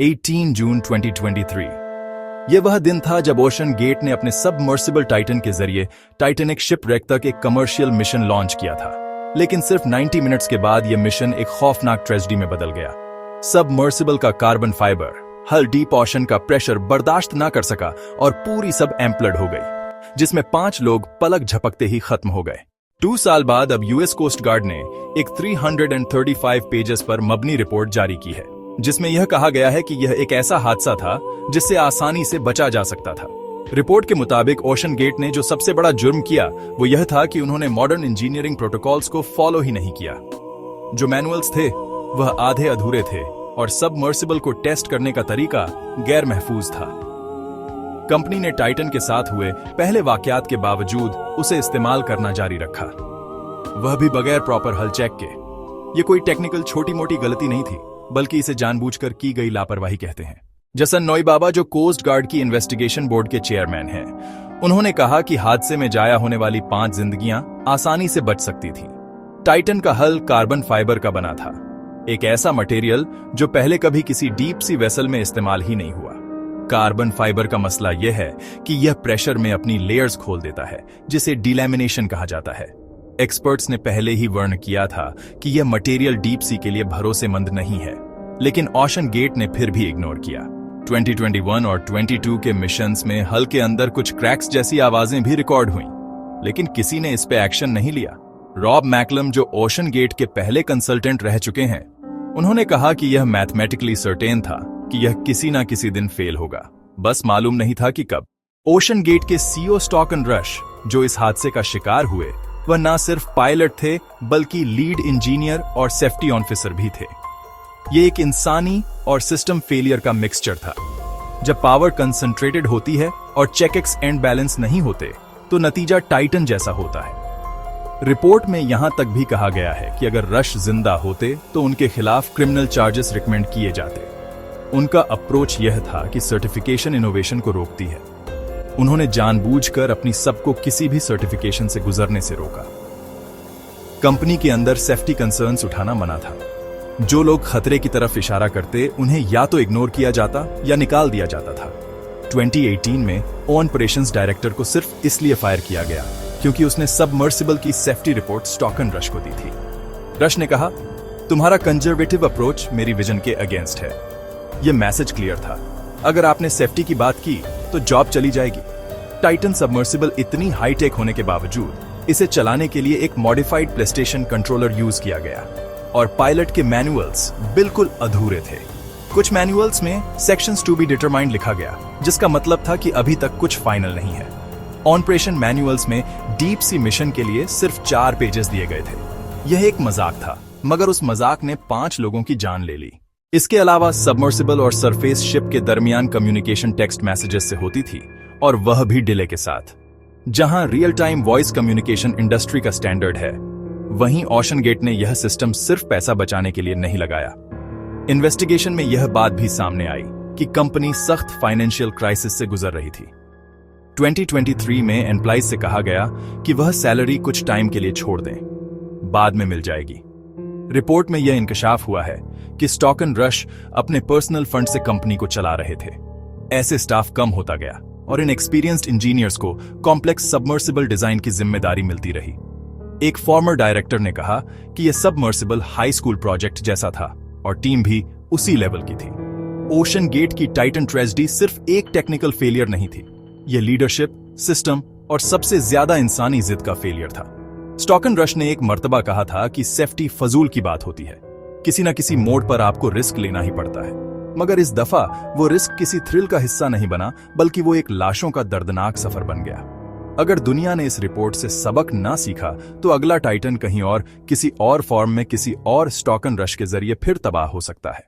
18 जून 2023। यह वह दिन था जब ओशन गेट ने अपने सबमर्सिबल टाइटन के जरिए टाइटैनिक शिपरेक तक एक कमर्शियल मिशन लॉन्च किया था। लेकिन सिर्फ 90 मिनट्स के बाद यह मिशन एक खौफनाक ट्रेजेडी में बदल गया। सबमर्सिबल का कार्बन फाइबर हल डीप ओशन का प्रेशर बर्दाश्त ना कर सका और पूरी सब एम्प्लड हो गई, जिसमें 5 लोग पलक झपकते ही खत्म हो गए। 2 साल बाद अब यूएस कोस्ट गार्ड ने एक 335 पेजेस पर मबनी रिपोर्ट जारी की है, जिसमें यह कहा गया है कि यह एक ऐसा हादसा था जिससे आसानी से बचा जा सकता था। रिपोर्ट के मुताबिक ओशन गेट ने जो सबसे बड़ा जुर्म किया वो यह था कि उन्होंने मॉडर्न इंजीनियरिंग प्रोटोकॉल्स को फॉलो ही नहीं किया। जो मैनुअल्स थे वह आधे अधूरे थे और सबमर्सिबल को टेस्ट करने का तरीका गैर महफूज था। कंपनी ने टाइटन के साथ हुए पहले वाकयात के बावजूद उसे इस्तेमाल करना जारी रखा, वह भी बगैर प्रॉपर हल चेक के। यह कोई टेक्निकल छोटी मोटी गलती नहीं थी, बल्कि इसे जानबूझकर की गई लापरवाही कहते हैं। जसन नोइबाबा, जो कोस्ट गार्ड की इन्वेस्टिगेशन बोर्ड के चेयरमैन हैं, उन्होंने कहा कि हादसे में जाया होने वाली 5 जिंदगियां आसानी से बच सकती थी। टाइटन का हल कार्बन फाइबर का बना था, एक ऐसा मटेरियल जो पहले कभी किसी डीप सी वेसल में इस्तेमाल ही नहीं हुआ। कार्बन फाइबर का मसला यह है कि यह प्रेशर में अपनी लेयर्स खोल देता है, जिसे डिलैमिनेशन कहा जाता है। एक्सपर्ट्स ने पहले ही वर्ण किया था कि यह मटेरियल डीप सी के लिए भरोसेमंद नहीं है, लेकिन ओशन गेट ने फिर भी इग्नोर किया। 2021 और 22 के मिशंस में हल के अंदर कुछ क्रैक्स जैसी आवाजें भी रिकॉर्ड हुई, लेकिन किसी ने इस पे एक्शन नहीं लिया। रॉब मैकलम, जो ओशन गेट के पहले कंसल्टेंट रह चुके हैं, उन्होंने कहा कि यह मैथमेटिकली सर्टेन था कि यह किसी ना किसी दिन फेल होगा, बस मालूम नहीं था कि कब। ओशन गेट के सीईओ स्टॉकन रश, जो इस हादसे का शिकार हुए, वह ना सिर्फ पायलट थे बल्कि लीड इंजीनियर और सेफ्टी ऑफिसर भी थे। यह एक इंसानी और सिस्टम फेलियर का मिक्सचर था। जब पावर कंसंट्रेटेड होती है और चेकएक्स एंड बैलेंस नहीं होते तो नतीजा टाइटन जैसा होता है। रिपोर्ट में यहां तक भी कहा गया है कि अगर रश जिंदा होते तो उनके खिलाफ क्रिमिनल चार्जेस रिकमेंड किए जाते। उनका अप्रोच यह था कि सर्टिफिकेशन इनोवेशन को रोकती है। उन्होंने जानबूझकर अपनी सबको किसी भी सर्टिफिकेशन से गुजरने से रोका। कंपनी के अंदर सेफ्टी कंसर्न्स उठाना मना था। जो लोग खतरे की तरफ इशारा करते उन्हें या तो इग्नोर किया जाता या निकाल दिया जाता था। 2018 में ऑपरेशंस डायरेक्टर को सिर्फ इसलिए फायर किया गया क्योंकि उसने सबमर्सिबल की सेफ्टी रिपोर्ट स्टॉकन रश को दी थी। रश ने कहा, तुम्हारा कंजर्वेटिव अप्रोच मेरी विजन के अगेंस्ट है। यह मैसेज क्लियर था, अगर आपने सेफ्टी की बात की तो जॉब चली जाएगी। टाइटन सबमर्सिबल इतनी हाईटेक होने के बावजूद इसे चलाने के लिए एक मॉडिफाइड प्लेस्टेशन कंट्रोलर यूज किया गया और पायलट के मैनुअल्स बिल्कुल अधूरे थे। कुछ मैनुअल्स में सेक्शंस टू बी डिटरमाइंड लिखा गया, जिसका मतलब था कि अभी तक कुछ फाइनल नहीं है। ऑपरेशन मैनुअल्स में डीप सी मिशन के लिए सिर्फ 4 पेजेस दिए गए थे। यह एक मजाक था, मगर उस मजाक ने 5 लोगों की जान ले ली। इसके अलावा सबमर्सिबल और सरफेस शिप के दरमियान कम्युनिकेशन टेक्स्ट मैसेजेस से होती थी, और वह भी डिले के साथ। जहां real time voice communication industry का स्टैंडर्ड है, वहीं ओशन गेट ने यह सिस्टम सिर्फ पैसा बचाने के लिए नहीं लगाया। इन्वेस्टिगेशन में यह बात भी सामने आई कि कंपनी सख्त फाइनेंशियल क्राइसिस से गुजर रही थी। 2023 में एम्प्लॉइज से कहा गया कि वह सैलरी कुछ टाइम के लिए छोड़ दें, बाद में मिल जाएगी। रिपोर्ट में यह इंकशाफ हुआ है कि स्टॉकन रश अपने पर्सनल फंड से कंपनी को चला रहे थे। ऐसे स्टाफ कम होता गया और इन एक्सपीरियंस्ड इंजीनियर्स को कॉम्प्लेक्स सबमर्सिबल डिजाइन की जिम्मेदारी मिलती रही। एक फॉर्मर डायरेक्टर ने कहा कि यह सबमर्सिबल हाई स्कूल प्रोजेक्ट जैसा था और टीम भी उसी लेवल की थी। ओशन गेट की टाइटन ट्रेजेडी सिर्फ एक टेक्निकल फेलियर नहीं थी, यह लीडरशिप, सिस्टम और सबसे ज्यादा इंसानी जिद का फेलियर था। स्टॉकन रश ने एक मर्तबा कहा था कि सेफ्टी फजूल की बात होती है, किसी न किसी मोड़ पर आपको रिस्क लेना ही पड़ता है। मगर इस दफा वो रिस्क किसी थ्रिल का हिस्सा नहीं बना, बल्कि वो एक लाशों का दर्दनाक सफर बन गया। अगर दुनिया ने इस रिपोर्ट से सबक ना सीखा तो अगला टाइटन कहीं और, किसी और फॉर्म में, किसी और स्टॉकन रश के जरिए फिर तबाह हो सकता है।